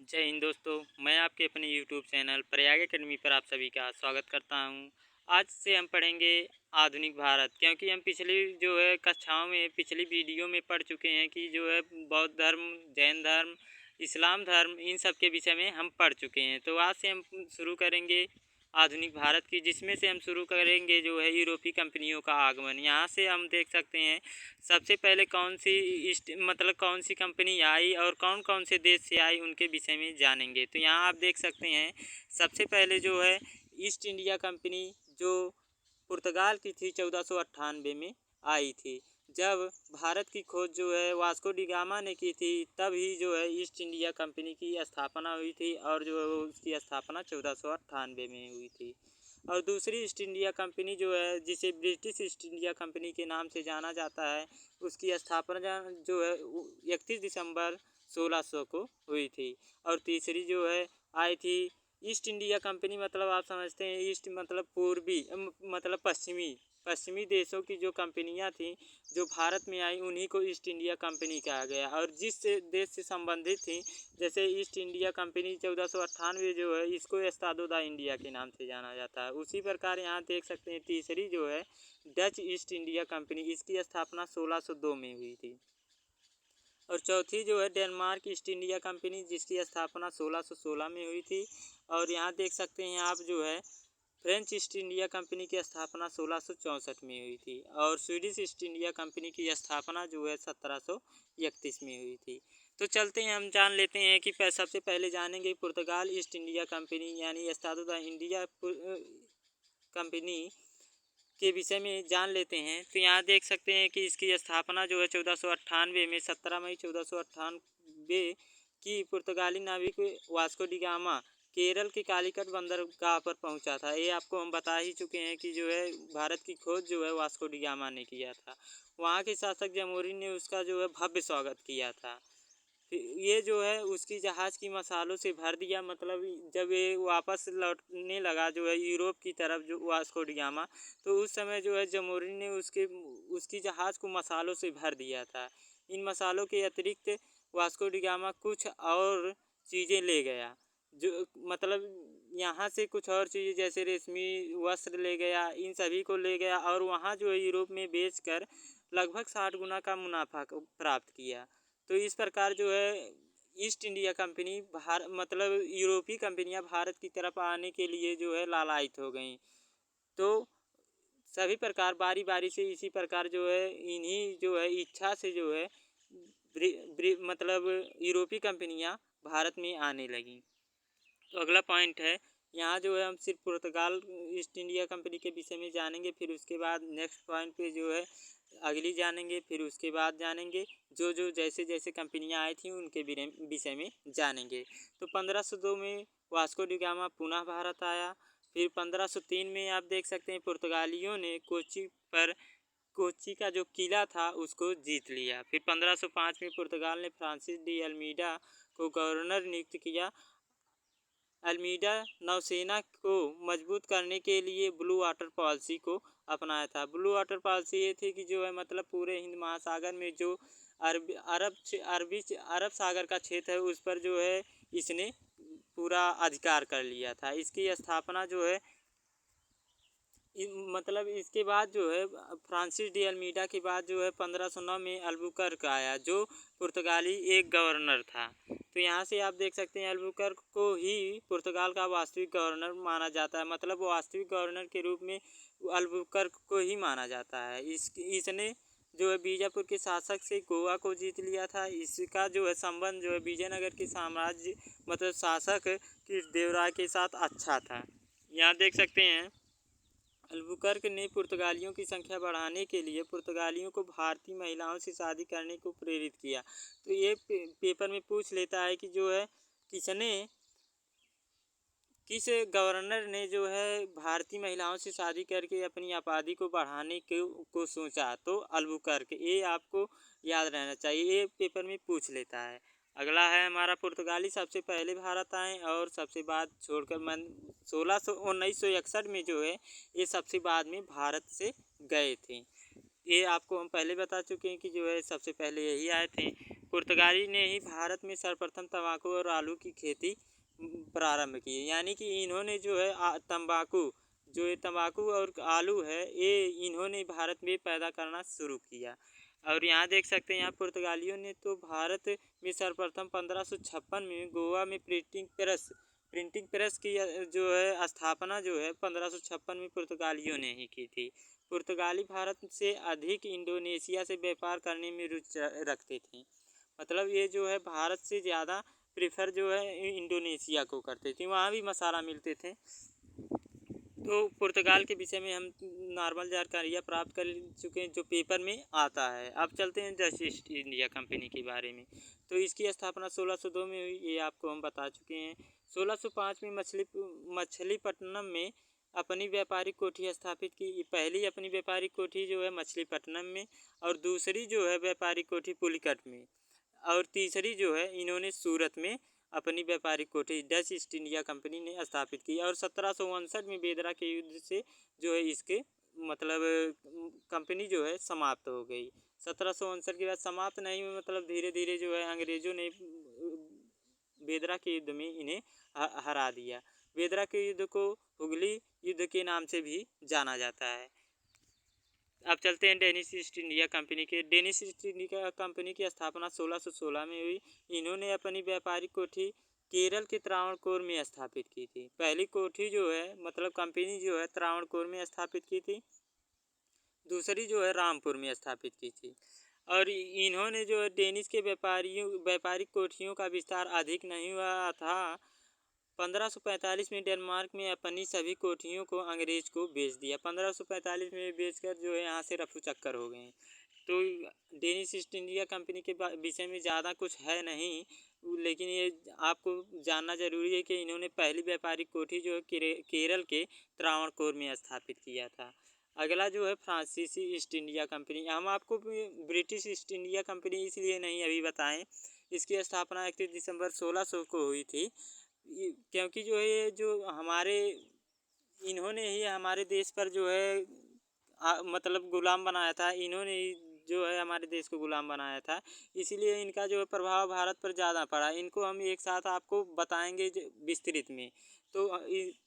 जय हिंद दोस्तों। मैं आपके अपने YouTube चैनल प्रयाग एकेडमी पर आप सभी का स्वागत करता हूं। आज से हम पढ़ेंगे आधुनिक भारत, क्योंकि हम पिछली जो है कक्षाओं में पिछली वीडियो में पढ़ चुके हैं कि जो है बौद्ध धर्म, जैन धर्म, इस्लाम धर्म, इन सब के विषय में हम पढ़ चुके हैं। तो आज से हम शुरू करेंगे आधुनिक भारत की, जिसमें से हम शुरू करेंगे जो है यूरोपीय कंपनियों का आगमन। यहाँ से हम देख सकते हैं सबसे पहले कौन सी कंपनी आई और कौन कौन से देश से आई, उनके विषय में जानेंगे। तो यहाँ आप देख सकते हैं सबसे पहले जो है ईस्ट इंडिया कंपनी, जो पुर्तगाल की थी, 1498 में आई थी। जब भारत की खोज जो है वास्को डी गामा ने की थी, तब ही जो है ईस्ट इंडिया कंपनी की स्थापना हुई थी, और जो है उसकी स्थापना 1498 में हुई थी। और दूसरी ईस्ट इंडिया कंपनी जो है, जिसे ब्रिटिश ईस्ट इंडिया कंपनी के नाम से जाना जाता है, उसकी स्थापना जो है 31 दिसंबर 1600 को हुई थी। और तीसरी जो है आई थी ईस्ट इंडिया कंपनी, मतलब आप समझते हैं ईस्ट मतलब पूर्वी, मतलब पश्चिमी देशों की जो कंपनियां थी जो भारत में आई, उन्हीं को ईस्ट इंडिया कंपनी कहा गया। और जिस देश से संबंधित थी, जैसे ईस्ट इंडिया कंपनी 1498 जो है, इसको एस्तादो दा इंडिया के नाम से जाना जाता है। उसी प्रकार यहाँ देख सकते हैं तीसरी जो है डच ईस्ट इंडिया कंपनी, इसकी स्थापना 1602 में हुई थी। और चौथी जो है डेनमार्क ईस्ट इंडिया कंपनी, जिसकी स्थापना 1616 में हुई थी। और यहाँ देख सकते हैं आप जो है फ्रेंच ईस्ट इंडिया कंपनी की स्थापना 1664 में हुई थी। और स्वीडिश ईस्ट इंडिया कंपनी की स्थापना जो है 1731 में हुई थी। तो चलते हैं, हम जान लेते हैं कि सबसे पहले जानेंगे पुर्तगाल ईस्ट इंडिया कंपनी यानी एस्तादो दा इंडिया कंपनी के विषय में जान लेते हैं। तो यहाँ देख सकते हैं कि इसकी स्थापना जो है 1498 में 17 मई 1498 की पुर्तगाली नाविक वास्को डी गामा केरल के कालीकट बंदरगाह पर पहुंचा था। ये आपको हम बता ही चुके हैं कि जो है भारत की खोज जो है वास्को डी गामा ने किया था। वहाँ के शासक जमोरिन ने उसका जो है भव्य स्वागत किया था। ये जो है उसकी जहाज़ की मसालों से भर दिया, मतलब जब ये वापस लौटने लगा जो है यूरोप की तरफ, जो वास्को डी गामा, तो उस समय जो है जमोरिन ने उसकी जहाज़ को मसालों से भर दिया था। इन मसालों के अतिरिक्त वास्को डी गामा कुछ और चीज़ें ले गया, जो मतलब यहाँ से कुछ और चीज़ें जैसे रेशमी वस्त्र ले गया, इन सभी को ले गया, और वहाँ जो है यूरोप में बेचकर लगभग 60 गुना का मुनाफा प्राप्त किया। तो इस प्रकार जो है ईस्ट इंडिया कंपनी मतलब यूरोपीय कंपनियां भारत की तरफ आने के लिए जो है लालायित हो गई। तो सभी प्रकार बारी बारी से इसी प्रकार जो है इन्हीं जो है इच्छा से जो है मतलब यूरोपीय कंपनियां भारत में आने लगी। तो अगला पॉइंट है, यहाँ जो है हम सिर्फ पुर्तगाल ईस्ट इंडिया कंपनी के विषय में जानेंगे, फिर उसके बाद नेक्स्ट पॉइंट पे जो है अगली जानेंगे, फिर उसके बाद जानेंगे जो जैसे जैसे कंपनियां आई थी उनके विषय में जानेंगे। तो 1502 में वास्को डी गामा पुनः भारत आया। फिर 1503 में आप देख सकते हैं पुर्तगालियों ने कोच्चि का जो किला था उसको जीत लिया। फिर 1505 में पुर्तगाल ने फ्रांसिस डी अल्मीडा को गवर्नर नियुक्त किया। अल्मीडा नौसेना को मजबूत करने के लिए ब्लू वाटर पॉलिसी को अपनाया था। ब्लू वाटर पॉलिसी ये थी कि जो है मतलब पूरे हिंद महासागर में जो अरब सागर का क्षेत्र है, उस पर जो है इसने पूरा अधिकार कर लिया था। इसकी स्थापना जो है मतलब इसके बाद जो है फ्रांसिस डी अल्मीडा के बाद जो है 1509 में अल्बुकर्क आया, जो पुर्तगाली एक गवर्नर था। तो यहाँ से आप देख सकते हैं अल्बुकर्क को ही पुर्तगाल का वास्तविक गवर्नर माना जाता है, मतलब वास्तविक गवर्नर के रूप में अल्बुकर्क को ही माना जाता है। इसने जो है बीजापुर के शासक से गोवा को जीत लिया था। इसका जो है संबंध जो है विजयनगर के साम्राज्य मतलब शासक कृष्णदेवराय के साथ अच्छा था। यहाँ देख सकते हैं अल्बुकर्क ने पुर्तगालियों की संख्या बढ़ाने के लिए पुर्तगालियों को भारतीय महिलाओं से शादी करने को प्रेरित किया। तो ये पेपर में पूछ लेता है कि जो है किस गवर्नर ने जो है भारतीय महिलाओं से शादी करके अपनी आबादी को बढ़ाने को सोचा। तो अल्बुकर्क, ये आपको याद रहना चाहिए, ये पेपर में पूछ लेता है। अगला है हमारा पुर्तगाली सबसे पहले भारत आए और सबसे बाद छोड़कर 1961 में जो है ये सबसे बाद में भारत से गए थे। ये आपको हम पहले बता चुके हैं कि जो है सबसे पहले यही आए थे। पुर्तगाली ने ही भारत में सर्वप्रथम तंबाकू और आलू की खेती प्रारंभ की। यानी कि इन्होंने जो है तंबाकू, जो ये तंबाकू और आलू है, ये इन्होंने भारत में पैदा करना शुरू किया। और यहाँ देख सकते हैं, यहाँ पुर्तगालियों ने तो भारत में सर्वप्रथम 1556 में गोवा में प्रिंटिंग प्रेस की जो है स्थापना जो है 1556 में पुर्तगालियों ने ही की थी। पुर्तगाली भारत से अधिक इंडोनेशिया से व्यापार करने में रुचि रखते थे। मतलब ये जो है भारत से ज़्यादा प्रेफर जो है इंडोनेशिया को करते थे, वहाँ भी मसाला मिलते थे। तो पुर्तगाल के विषय में हम नॉर्मल जानकारियाँ प्राप्त कर चुके हैं जो पेपर में आता है। अब चलते हैं डच ईस्ट इंडिया कंपनी के बारे में। तो इसकी स्थापना 1602 में हुई, ये आपको हम बता चुके हैं। 1605 में मछलीपट्टनम में अपनी व्यापारिक कोठी स्थापित की। पहली अपनी व्यापारिक कोठी जो है मछलीपट्टनम में, और दूसरी जो है व्यापारिक कोठी पुलिकट में, और तीसरी जो है इन्होंने सूरत में अपनी व्यापारिक कोठी डच ईस्ट इंडिया कंपनी ने स्थापित की। और 1759 में बेदरा के युद्ध से जो है इसके मतलब कंपनी जो है समाप्त हो गई। 1759 के बाद समाप्त नहीं हुई, मतलब धीरे धीरे जो है अंग्रेज़ों ने बेदरा के युद्ध में इन्हें हरा दिया। बेदरा के युद्ध को हुगली युद्ध के नाम से भी जाना जाता है। अब चलते हैं डेनिश ईस्ट इंडिया कंपनी के। डेनिश ईस्ट इंडिया कंपनी की स्थापना 1616 में हुई। इन्होंने अपनी व्यापारिक कोठी केरल के त्रावणकोर में स्थापित की थी। पहली कोठी जो है मतलब कंपनी जो है त्रावणकोर में स्थापित की थी, दूसरी जो है रामपुर में स्थापित की थी। और इन्होंने जो है डेनिश के व्यापारिक कोठियों का विस्तार अधिक नहीं हुआ था। 1545 में डेनमार्क में अपनी सभी कोठियों को अंग्रेज को बेच दिया। 1545 में बेचकर जो है यहाँ से रफू चक्कर हो गए। तो डेनिश ईस्ट इंडिया कंपनी के विषय में ज़्यादा कुछ है नहीं, लेकिन ये आपको जानना जरूरी है कि इन्होंने पहली व्यापारिक कोठी जो है केरल के त्रावणकोर में स्थापित किया था। अगला जो है फ्रांसीसी ईस्ट इंडिया कंपनी। हम आपको ब्रिटिश ईस्ट इंडिया कंपनी इसलिए नहीं अभी बताएं, इसकी स्थापना 31 दिसंबर 1600 को हुई थी, क्योंकि जो है ये जो हमारे इन्होंने ही हमारे देश पर जो है मतलब गुलाम बनाया था। इन्होंने ही जो है हमारे देश को गुलाम बनाया था, इसीलिए इनका जो है प्रभाव भारत पर ज़्यादा पड़ा। इनको हम एक साथ आपको बताएंगे विस्तृत में। तो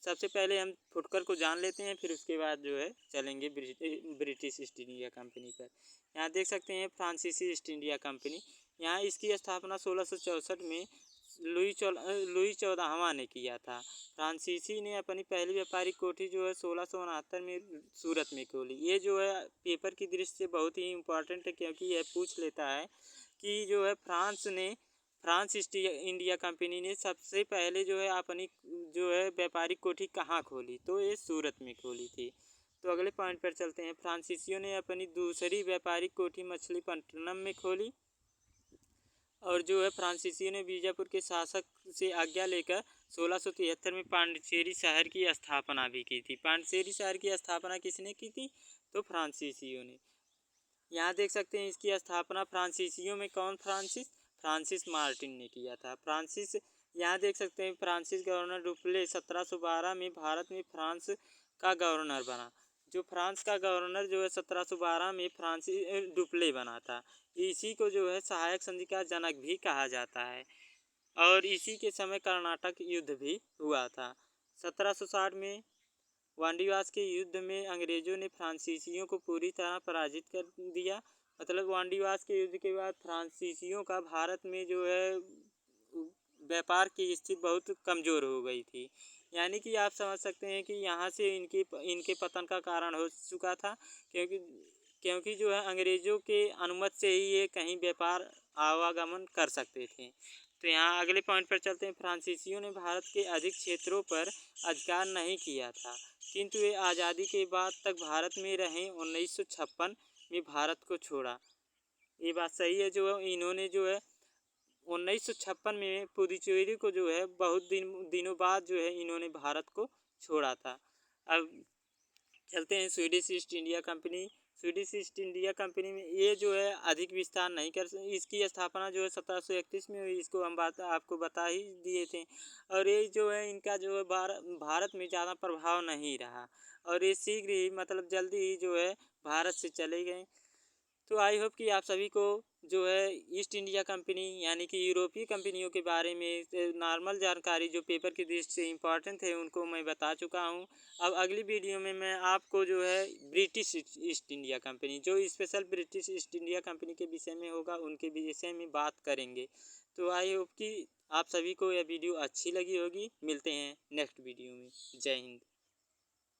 सबसे पहले हम फुटकर को जान लेते हैं, फिर उसके बाद जो है चलेंगे ब्रिटिश ईस्ट इंडिया कंपनी पर। यहाँ देख सकते हैं फ्रांसीसी ईस्ट इंडिया कंपनी। यहाँ इसकी स्थापना 1664 में लुई 14वां ने किया था। फ्रांसीसी ने अपनी पहली व्यापारिक कोठी जो है 1669 में सूरत में खोली। ये जो है पेपर की दृष्टि से बहुत ही इम्पोर्टेंट है, क्योंकि यह पूछ लेता है कि जो है फ्रांस ईस्ट इंडिया कंपनी ने सबसे पहले जो है अपनी जो है व्यापारिक कोठी कहाँ खोली, तो ये सूरत में खोली थी। तो अगले पॉइंट पर चलते हैं। फ्रांसीसियों ने अपनी दूसरी व्यापारिक कोठी मछलीपट्टनम में खोली, और जो है फ्रांसीसियों ने बीजापुर के शासक से आज्ञा लेकर 1673 में पांडिचेरी शहर की स्थापना भी की थी। पांडिचेरी शहर की स्थापना किसने की थी, तो फ्रांसीसियों ने। यहाँ देख सकते हैं इसकी स्थापना फ्रांसीसियों में कौन, फ्रांसिस मार्टिन ने किया था। यहाँ देख सकते हैं फ्रांसिस गवर्नर डुप्ले 1712 में भारत में फ्रांस का गवर्नर बना। जो फ्रांस का गवर्नर जो है 1712 में फ्रांसिस डुप्ले बना था। इसी को जो है सहायक संधि का जनक भी कहा जाता है। और इसी के समय कर्नाटक युद्ध भी हुआ था। 1760 में वांडीवास के युद्ध में अंग्रेज़ों ने फ्रांसीसियों को पूरी तरह पराजित कर दिया। मतलब वांडीवास के युद्ध के बाद फ्रांसीसियों का भारत में जो है व्यापार की स्थिति बहुत कमज़ोर हो गई थी। यानी कि आप समझ सकते हैं कि यहाँ से इनके पतन का कारण हो चुका था, क्योंकि जो है अंग्रेज़ों के अनुमति से ही ये कहीं व्यापार आवागमन कर सकते थे। तो यहाँ अगले पॉइंट पर चलते हैं। फ्रांसीसियों ने भारत के अधिक क्षेत्रों पर अधिकार नहीं किया था, किंतु ये आज़ादी के बाद तक भारत में रहे। 1956 में भारत को छोड़ा। ये बात सही है। जो इन्होंने जो है 1956 में पुदुचेरी को जो है बहुत दिनों बाद जो है इन्होंने भारत को छोड़ा था। अब चलते हैं Swedish east India company. Swedish east India company में ये जो है अधिक विस्तार नहीं कर, इसकी स्थापना जो है 1731 में हुई। इसको हम आपको बता ही दिए थे। और ये जो है इनका जो है भारत में ज़्यादा प्रभाव नहीं रहा, और ये शीघ्र ही मतलब जल्दी ही जो है भारत से चले गए। तो आई होप कि आप सभी को जो है ईस्ट इंडिया कंपनी यानी कि यूरोपीय कंपनियों के बारे में नॉर्मल जानकारी जो पेपर की दृष्टि से इम्पोर्टेंट है उनको मैं बता चुका हूँ। अब अगली वीडियो में मैं आपको जो है ब्रिटिश ईस्ट इंडिया कंपनी जो special British east India company के विषय में होगा उनके विषय में बात करेंगे। तो आई होप कि आप सभी को यह वीडियो अच्छी लगी होगी। मिलते हैं नेक्स्ट वीडियो में। जय हिंद।